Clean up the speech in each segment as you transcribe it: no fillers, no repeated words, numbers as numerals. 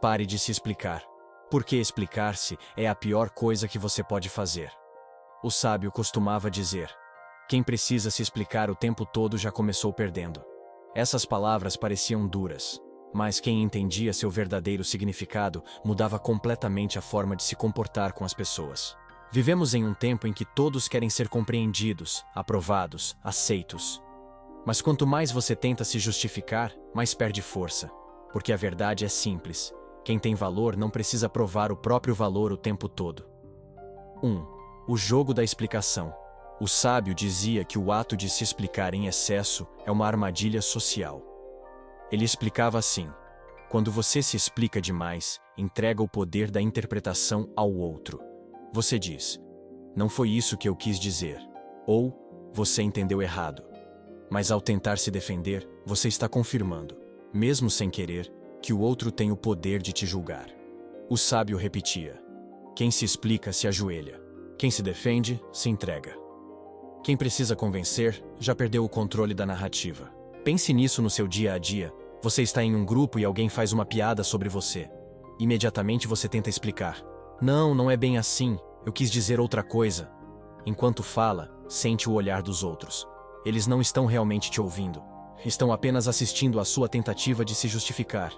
Pare de se explicar. Porque explicar-se é a pior coisa que você pode fazer. O sábio costumava dizer: quem precisa se explicar o tempo todo já começou perdendo. Essas palavras pareciam duras, mas quem entendia seu verdadeiro significado mudava completamente a forma de se comportar com as pessoas. Vivemos em um tempo em que todos querem ser compreendidos, aprovados, aceitos. Mas quanto mais você tenta se justificar, mais perde força. Porque a verdade é simples: quem tem valor não precisa provar o próprio valor o tempo todo. 1. O jogo da explicação. O sábio dizia que o ato de se explicar em excesso é uma armadilha social. Ele explicava assim: quando você se explica demais, entrega o poder da interpretação ao outro. Você diz: não foi isso que eu quis dizer. Ou, você entendeu errado. Mas ao tentar se defender, você está confirmando, mesmo sem querer, que o outro tem o poder de te julgar. O sábio repetia: quem se explica se ajoelha. Quem se defende, se entrega. Quem precisa convencer, já perdeu o controle da narrativa. Pense nisso no seu dia a dia. Você está em um grupo e alguém faz uma piada sobre você. Imediatamente você tenta explicar: não, não é bem assim, eu quis dizer outra coisa. Enquanto fala, sente o olhar dos outros. Eles não estão realmente te ouvindo. Estão apenas assistindo à sua tentativa de se justificar.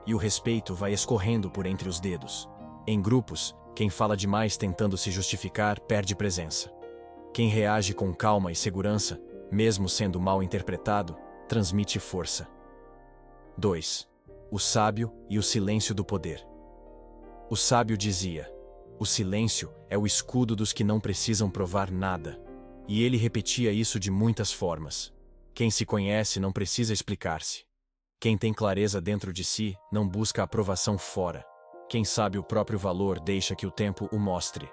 E o respeito vai escorrendo por entre os dedos. Em grupos, quem fala demais tentando se justificar perde presença. Quem reage com calma e segurança, mesmo sendo mal interpretado, transmite força. 2. O sábio e o silêncio do poder. O sábio dizia: o silêncio é o escudo dos que não precisam provar nada. E ele repetia isso de muitas formas. Quem se conhece não precisa explicar-se. Quem tem clareza dentro de si não busca aprovação fora. Quem sabe o próprio valor deixa que o tempo o mostre.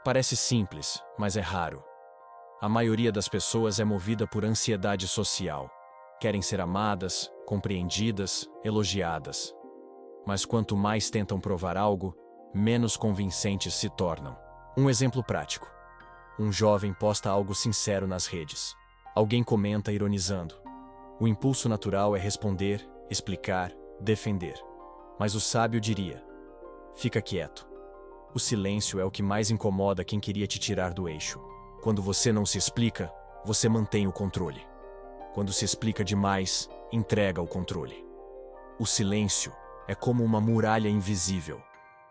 Parece simples, mas é raro. A maioria das pessoas é movida por ansiedade social. Querem ser amadas, compreendidas, elogiadas. Mas quanto mais tentam provar algo, menos convincentes se tornam. Um exemplo prático. Um jovem posta algo sincero nas redes. Alguém comenta ironizando. O impulso natural é responder, explicar, defender. Mas o sábio diria: fica quieto. O silêncio é o que mais incomoda quem queria te tirar do eixo. Quando você não se explica, você mantém o controle. Quando se explica demais, entrega o controle. O silêncio é como uma muralha invisível.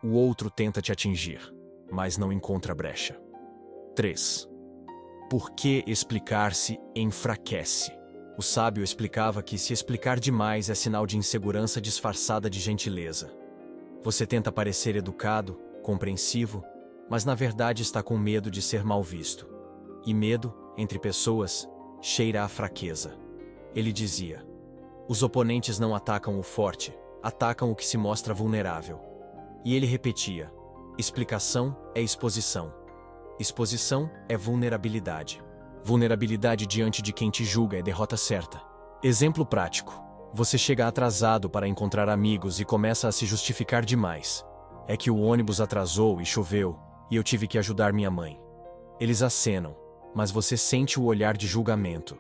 O outro tenta te atingir, mas não encontra brecha. 3. Por que explicar-se enfraquece? O sábio explicava que se explicar demais é sinal de insegurança disfarçada de gentileza. Você tenta parecer educado, compreensivo, mas na verdade está com medo de ser mal visto. E medo, entre pessoas, cheira a fraqueza. Ele dizia: os oponentes não atacam o forte, atacam o que se mostra vulnerável. E ele repetia: explicação é exposição. Exposição é vulnerabilidade. Vulnerabilidade diante de quem te julga é derrota certa. Exemplo prático. Você chega atrasado para encontrar amigos e começa a se justificar demais. É que o ônibus atrasou e choveu, e eu tive que ajudar minha mãe. Eles acenam, mas você sente o olhar de julgamento.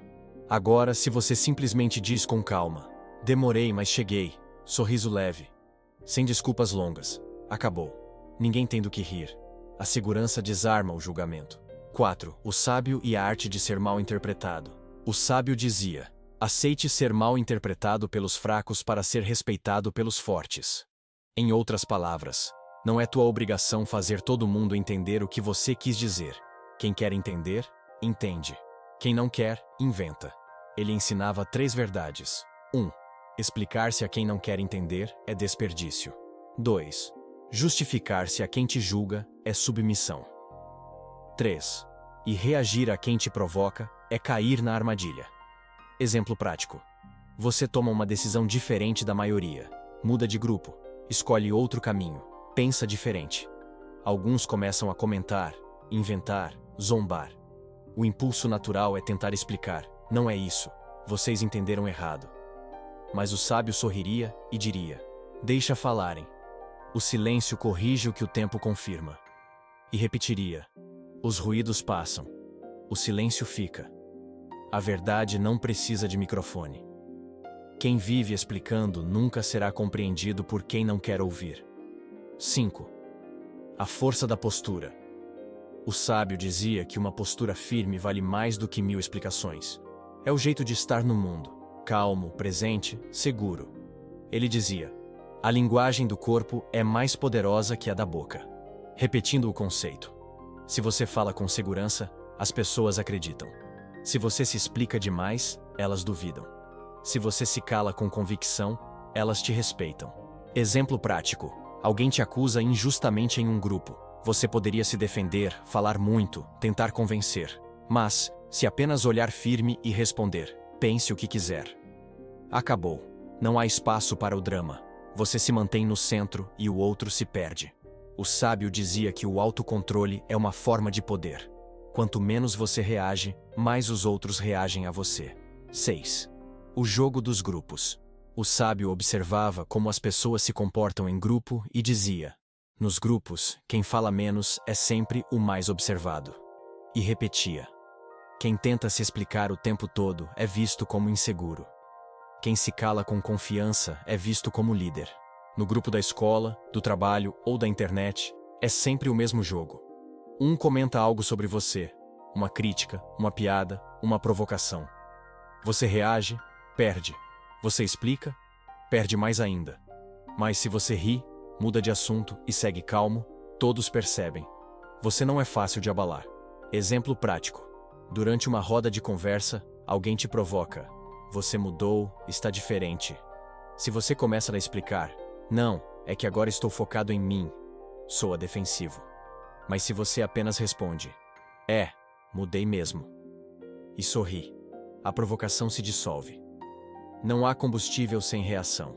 Agora, se você simplesmente diz com calma: demorei, mas cheguei, sorriso leve, sem desculpas longas, acabou. Ninguém tem do que rir. A segurança desarma o julgamento. 4. O sábio e a arte de ser mal interpretado. O sábio dizia: aceite ser mal interpretado pelos fracos para ser respeitado pelos fortes. Em outras palavras, não é tua obrigação fazer todo mundo entender o que você quis dizer. Quem quer entender, entende. Quem não quer, inventa. Ele ensinava 3 verdades. 1. Explicar-se a quem não quer entender é desperdício. 2. Justificar-se a quem te julga é submissão. 3. E reagir a quem te provoca é cair na armadilha. Exemplo prático. Você toma uma decisão diferente da maioria. Muda de grupo. Escolhe outro caminho. Pensa diferente. Alguns começam a comentar, inventar, zombar. O impulso natural é tentar explicar: não é isso, vocês entenderam errado. Mas o sábio sorriria e diria: deixa falarem. O silêncio corrige o que o tempo confirma. E repetiria: os ruídos passam. O silêncio fica. A verdade não precisa de microfone. Quem vive explicando nunca será compreendido por quem não quer ouvir. 5. A força da postura. O sábio dizia que uma postura firme vale mais do que 1000 explicações. É o jeito de estar no mundo, calmo, presente, seguro. Ele dizia: a linguagem do corpo é mais poderosa que a da boca. Repetindo o conceito: se você fala com segurança, as pessoas acreditam. Se você se explica demais, elas duvidam. Se você se cala com convicção, elas te respeitam. Exemplo prático: alguém te acusa injustamente em um grupo. Você poderia se defender, falar muito, tentar convencer. Mas, se apenas olhar firme e responder: pense o que quiser. Acabou. Não há espaço para o drama. Você se mantém no centro e o outro se perde. O sábio dizia que o autocontrole é uma forma de poder. Quanto menos você reage, mais os outros reagem a você. 6. O jogo dos grupos. O sábio observava como as pessoas se comportam em grupo e dizia: nos grupos, quem fala menos é sempre o mais observado. E repetia: quem tenta se explicar o tempo todo é visto como inseguro. Quem se cala com confiança é visto como líder. No grupo da escola, do trabalho ou da internet, é sempre o mesmo jogo. Um comenta algo sobre você, uma crítica, uma piada, uma provocação. Você reage, perde. Você explica, perde mais ainda. Mas se você ri, muda de assunto e segue calmo, todos percebem. Você não é fácil de abalar. Exemplo prático: durante uma roda de conversa, alguém te provoca. Você mudou, está diferente. Se você começa a explicar: não, é que agora estou focado em mim, soa defensivo. Mas se você apenas responde: mudei mesmo, e sorri, a provocação se dissolve. Não há combustível sem reação.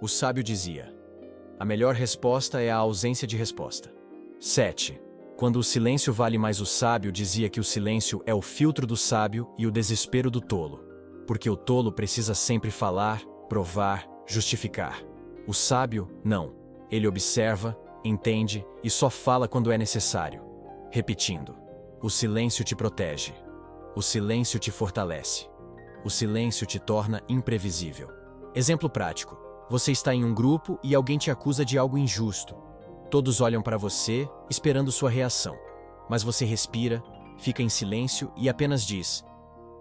O sábio dizia: a melhor resposta é a ausência de resposta. 7. Quando o silêncio vale mais. O sábio dizia que o silêncio é o filtro do sábio e o desespero do tolo. Porque o tolo precisa sempre falar, provar, justificar. O sábio, não. Ele observa, entende e só fala quando é necessário. Repetindo: o silêncio te protege. O silêncio te fortalece. O silêncio te torna imprevisível. Exemplo prático: você está em um grupo e alguém te acusa de algo injusto. Todos olham para você, esperando sua reação. Mas você respira, fica em silêncio e apenas diz: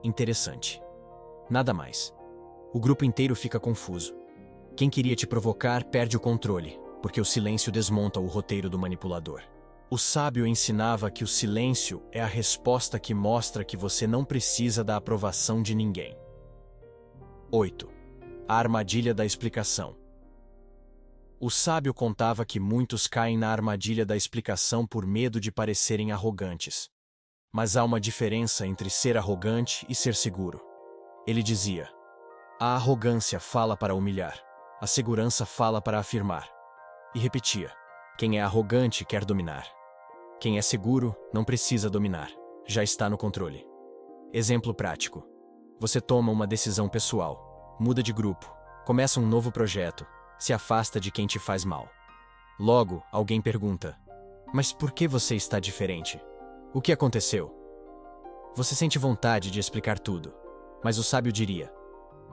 interessante. Nada mais. O grupo inteiro fica confuso. Quem queria te provocar perde o controle, porque o silêncio desmonta o roteiro do manipulador. O sábio ensinava que o silêncio é a resposta que mostra que você não precisa da aprovação de ninguém. 8. A armadilha da explicação. O sábio contava que muitos caem na armadilha da explicação por medo de parecerem arrogantes. Mas há uma diferença entre ser arrogante e ser seguro. Ele dizia: a arrogância fala para humilhar, a segurança fala para afirmar. E repetia: quem é arrogante quer dominar. Quem é seguro não precisa dominar, já está no controle. Exemplo prático: você toma uma decisão pessoal, muda de grupo, começa um novo projeto, se afasta de quem te faz mal. Logo, alguém pergunta: mas por que você está diferente? O que aconteceu? Você sente vontade de explicar tudo, mas o sábio diria: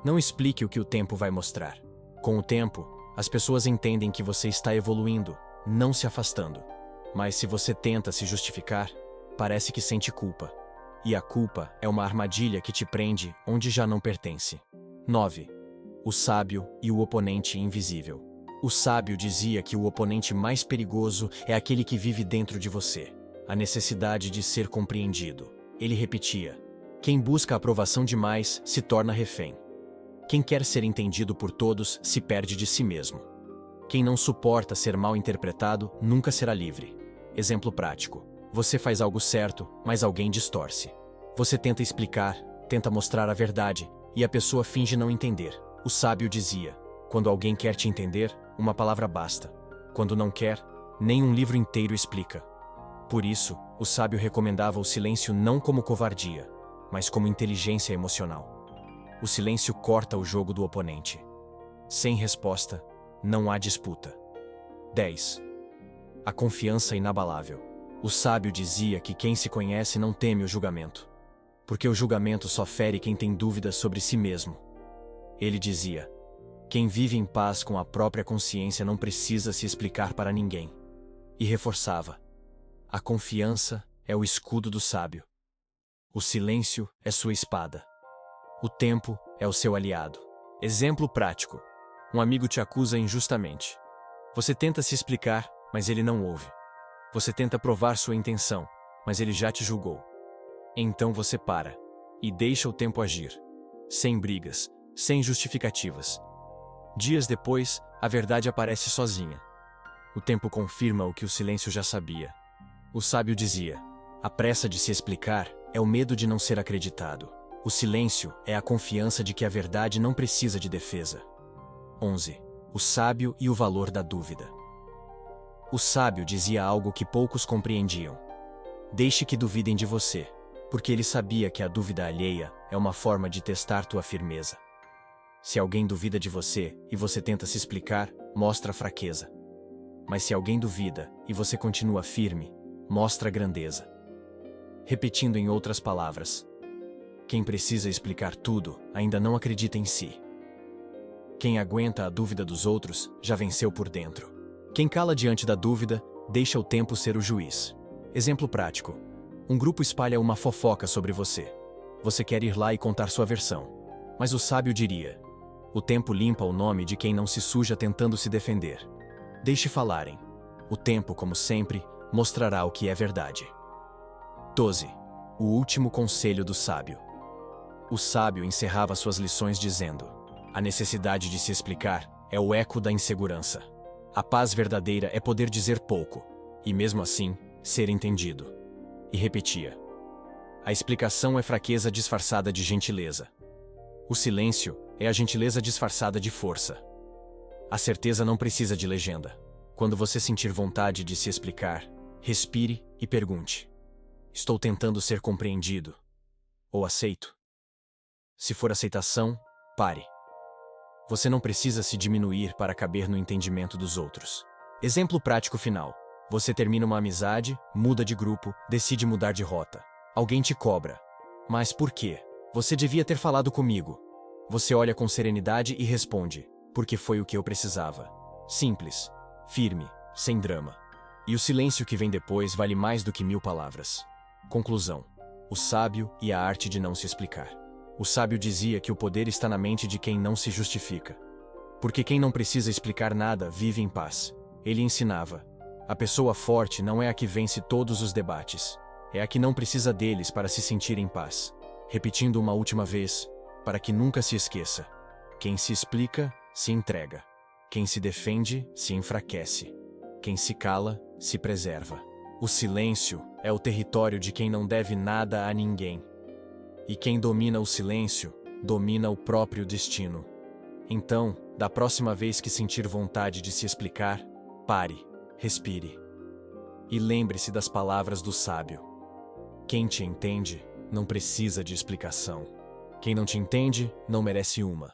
não explique o que o tempo vai mostrar. Com o tempo, as pessoas entendem que você está evoluindo, não se afastando. Mas se você tenta se justificar, parece que sente culpa. E a culpa é uma armadilha que te prende onde já não pertence. 9. O sábio e o oponente invisível. O sábio dizia que o oponente mais perigoso é aquele que vive dentro de você. A necessidade de ser compreendido. Ele repetia: quem busca a aprovação demais se torna refém. Quem quer ser entendido por todos se perde de si mesmo. Quem não suporta ser mal interpretado nunca será livre. Exemplo prático: você faz algo certo, mas alguém distorce. Você tenta explicar, tenta mostrar a verdade, e a pessoa finge não entender. O sábio dizia: quando alguém quer te entender, uma palavra basta. Quando não quer, nem um livro inteiro explica. Por isso, o sábio recomendava o silêncio não como covardia, mas como inteligência emocional. O silêncio corta o jogo do oponente. Sem resposta, não há disputa. 10. A confiança inabalável. O sábio dizia que quem se conhece não teme o julgamento, porque o julgamento só fere quem tem dúvidas sobre si mesmo. Ele dizia: quem vive em paz com a própria consciência não precisa se explicar para ninguém. E reforçava: a confiança é o escudo do sábio. O silêncio é sua espada. O tempo é o seu aliado. Exemplo prático. Um amigo te acusa injustamente. Você tenta se explicar, mas ele não ouve. Você tenta provar sua intenção, mas ele já te julgou. Então você para e deixa o tempo agir. Sem brigas, sem justificativas. Dias depois, a verdade aparece sozinha. O tempo confirma o que o silêncio já sabia. O sábio dizia: a pressa de se explicar é o medo de não ser acreditado. O silêncio é a confiança de que a verdade não precisa de defesa. 11. O sábio e o valor da dúvida. O sábio dizia algo que poucos compreendiam. Deixe que duvidem de você, porque ele sabia que a dúvida alheia é uma forma de testar tua firmeza. Se alguém duvida de você e você tenta se explicar, mostra fraqueza. Mas se alguém duvida e você continua firme, mostra grandeza. Repetindo em outras palavras: quem precisa explicar tudo ainda não acredita em si. Quem aguenta a dúvida dos outros já venceu por dentro. Quem cala diante da dúvida, deixa o tempo ser o juiz. Exemplo prático. Um grupo espalha uma fofoca sobre você. Você quer ir lá e contar sua versão. Mas o sábio diria: o tempo limpa o nome de quem não se suja tentando se defender. Deixe falarem. O tempo, como sempre, mostrará o que é verdade. 12. O último conselho do sábio. O sábio encerrava suas lições dizendo: a necessidade de se explicar é o eco da insegurança. A paz verdadeira é poder dizer pouco, e mesmo assim, ser entendido. E repetia: a explicação é fraqueza disfarçada de gentileza. O silêncio é a gentileza disfarçada de força. A certeza não precisa de legenda. Quando você sentir vontade de se explicar, respire e pergunte: estou tentando ser compreendido? Ou aceito? Se for aceitação, pare. Você não precisa se diminuir para caber no entendimento dos outros. Exemplo prático final. Você termina uma amizade, muda de grupo, decide mudar de rota. Alguém te cobra. Mas por quê? Você devia ter falado comigo. Você olha com serenidade e responde: porque foi o que eu precisava. Simples, firme, sem drama. E o silêncio que vem depois vale mais do que 1000 palavras. Conclusão: o sábio e a arte de não se explicar. O sábio dizia que o poder está na mente de quem não se justifica. Porque quem não precisa explicar nada vive em paz. Ele ensinava: a pessoa forte não é a que vence todos os debates, é a que não precisa deles para se sentir em paz. Repetindo uma última vez, para que nunca se esqueça: quem se explica, se entrega. Quem se defende, se enfraquece. Quem se cala, se preserva. O silêncio é o território de quem não deve nada a ninguém. E quem domina o silêncio, domina o próprio destino. Então, da próxima vez que sentir vontade de se explicar, pare, respire. E lembre-se das palavras do sábio: quem te entende, não precisa de explicação. Quem não te entende, não merece uma.